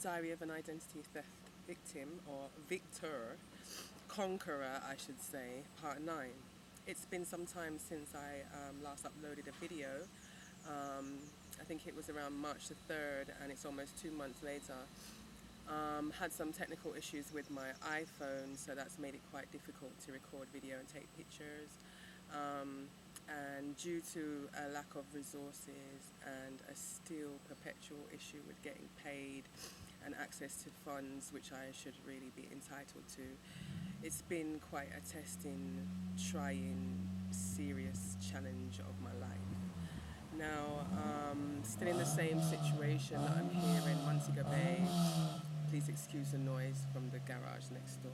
Diary of an Identity Theft Victim, or Victor, Conqueror, I should say, Part 9. It's been some time since I last uploaded a video. I think it was around March the 3rd, and it's almost 2 months later. Had some technical issues with my iPhone, so that's made it quite difficult to record video and take pictures. And due to a lack of resources and a still perpetual issue with getting paid and access to funds which I should really be entitled to, it's been quite a testing, trying, serious challenge of my life. Now, still in the same situation that I'm here in Montego Bay. Please excuse the noise from the garage next door.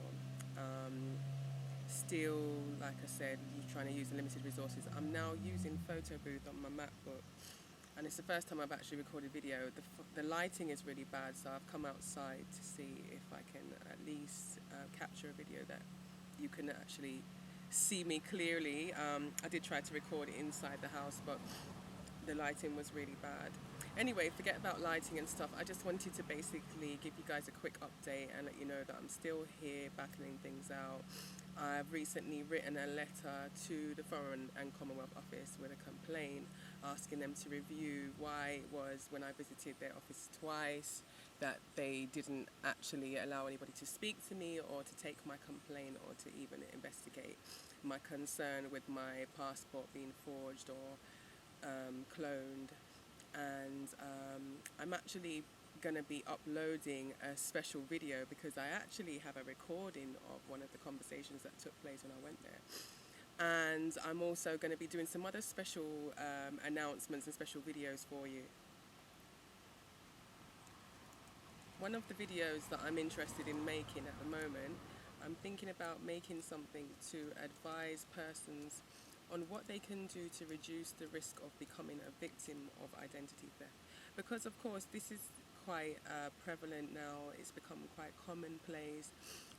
Still, like I said, trying to use the limited resources. I'm now using Photo Booth on my MacBook, and it's the first time I've actually recorded video. The lighting is really bad, so I've come outside to see if I can at least capture a video that you can actually see me clearly. I did try to record it inside the house, but the lighting was really bad. Anyway, forget about lighting and stuff. I just wanted to basically give you guys a quick update and let you know that I'm still here battling things out. I've recently written a letter to the Foreign and Commonwealth Office with a complaint asking them to review why it was when I visited their office twice that they didn't actually allow anybody to speak to me or to take my complaint or to even investigate my concern with my passport being forged or cloned. And I'm actually going to be uploading a special video because I actually have a recording of one of the conversations that took place when I went there. And I'm also going to be doing some other special announcements and special videos for you. One of the videos that I'm interested in making at the moment, I'm thinking about making something to advise persons on what they can do to reduce the risk of becoming a victim of identity theft. Because of course this is quite prevalent now, it's become quite commonplace,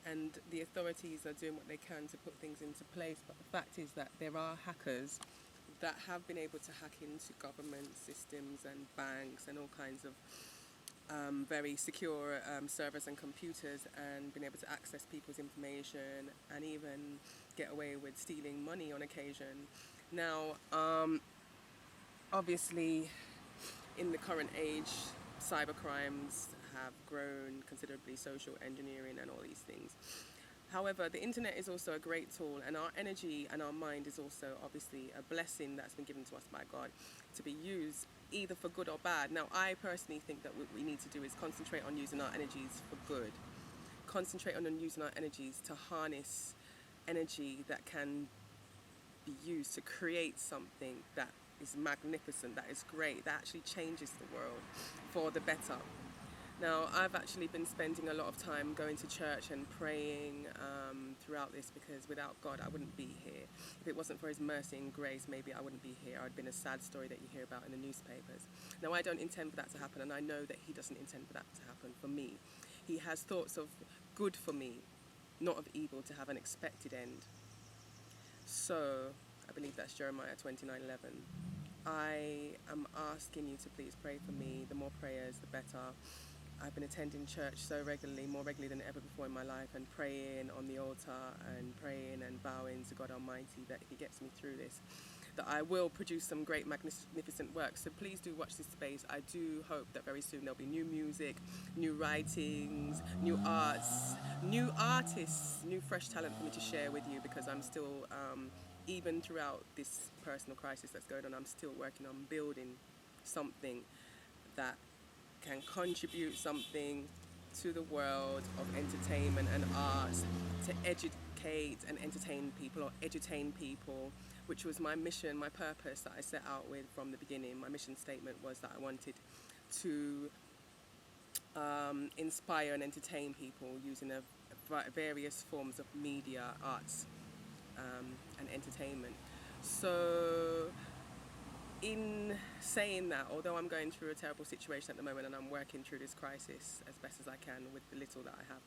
and the authorities are doing what they can to put things into place, but the fact is that there are hackers that have been able to hack into government systems and banks and all kinds of very secure servers and computers, and been able to access people's information and even get away with stealing money on occasion. Now, obviously, in the current age, cybercrimes have grown considerably, social engineering and all these things. However, the internet is also a great tool, and our energy and our mind is also obviously a blessing that's been given to us by God to be used either for good or bad. Now, I personally think that what we need to do is concentrate on using our energies for good. Concentrate on using our energies to harness energy that can be used to create something that is magnificent, that is great, that actually changes the world for the better. Now, I've actually been spending a lot of time going to church and praying throughout this, because without God I wouldn't be here. If it wasn't for His mercy and grace, maybe I wouldn't be here. I'd been a sad story that you hear about in the newspapers. Now, I don't intend for that to happen, and I know that He doesn't intend for that to happen for me. He has thoughts of good for me, not of evil, to have an expected end. So, I believe that's Jeremiah 29:11. I am asking you to please pray for me. The more prayers, the better. I've been attending church so regularly, more regularly than ever before in my life, and praying on the altar and praying and vowing to God Almighty that if He gets me through this, that I will produce some great, magnificent work. So please do watch this space. I do hope that very soon there'll be new music, new writings, new arts, new artists, new fresh talent for me to share with you, because I'm still, even throughout this personal crisis that's going on, I'm still working on building something that can contribute something to the world of entertainment and arts, to educate and entertain people, or edutain people, which was my mission, my purpose that I set out with from the beginning. My mission statement was that I wanted to inspire and entertain people using various forms of media, arts, and entertainment. So, in saying that, although I'm going through a terrible situation at the moment and I'm working through this crisis as best as I can with the little that I have,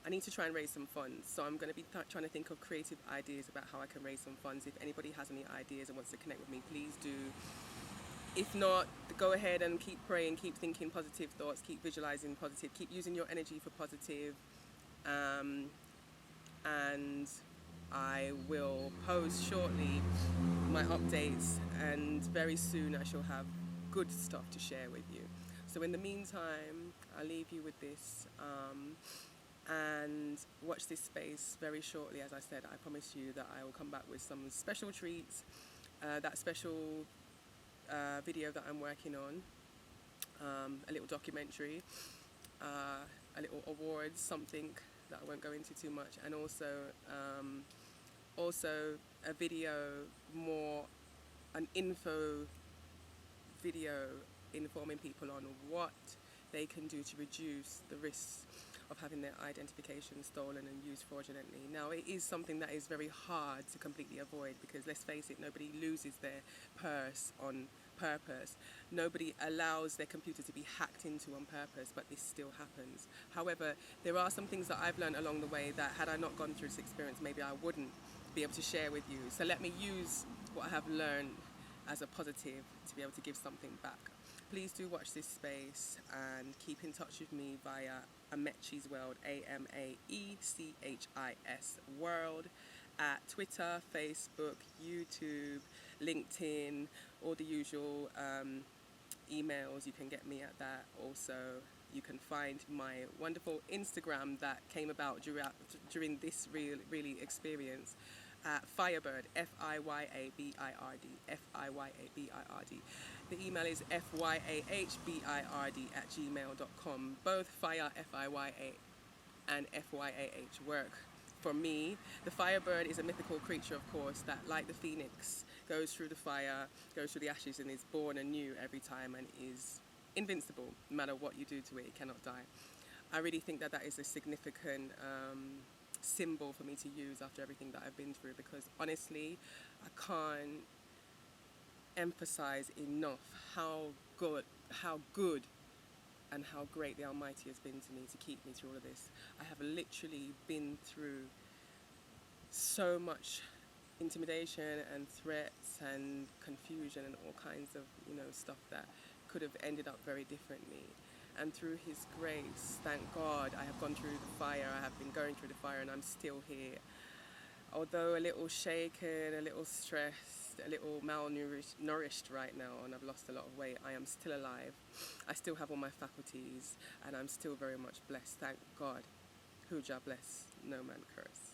I need to try and raise some funds. So I'm going to be trying to think of creative ideas about how I can raise some funds. If anybody has any ideas and wants to connect with me, please do If not, go ahead and keep praying, keep thinking positive thoughts, keep visualizing positive, keep using your energy for positive. Um, and I will post shortly my updates, and very soon I shall have good stuff to share with you. So in the meantime, I'll leave you with this, and watch this space very shortly. As I said, I promise you that I will come back with some special treats. That special video that I'm working on, a little documentary, a little awards, something that I won't go into too much, and also a video, more an info video informing people on what they can do to reduce the risks of having their identification stolen and used fraudulently. Now, it is something that is very hard to completely avoid, because let's face it, nobody loses their purse on purpose. Nobody allows their computer to be hacked into on purpose, but this still happens. However, there are some things that I've learned along the way that, had I not gone through this experience, maybe I wouldn't be able to share with you. So let me use what I have learned as a positive to be able to give something back. Please do watch this space and keep in touch with me via Amechi's World, AMAECHIS World, at Twitter, Facebook, YouTube, LinkedIn, all the usual emails. You can get me at that. Also, you can find my wonderful Instagram that came about during this really experience, Firebird, Fiyabird, Fiyabird. The email is fyahbird@gmail.com. Both fire, Fiya, and fyah work for me. The Firebird is a mythical creature, of course, that, like the phoenix, goes through the fire, goes through the ashes, and is born anew every time, and is invincible. No matter what you do to it, it cannot die. I really think that is a significant symbol for me to use after everything that I've been through, because honestly, I can't emphasize enough how good and how great the Almighty has been to me to keep me through all of this. I have literally been through so much intimidation and threats and confusion and all kinds of stuff that could have ended up very differently. And through His grace, thank God, I have gone through the fire. I have been going through the fire, and I'm still here. Although a little shaken, a little stressed, a little malnourished right now, and I've lost a lot of weight, I am still alive. I still have all my faculties, and I'm still very mumuch blessed. Thank God. Who Jah bless, no man curse.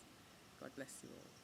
God bless you all.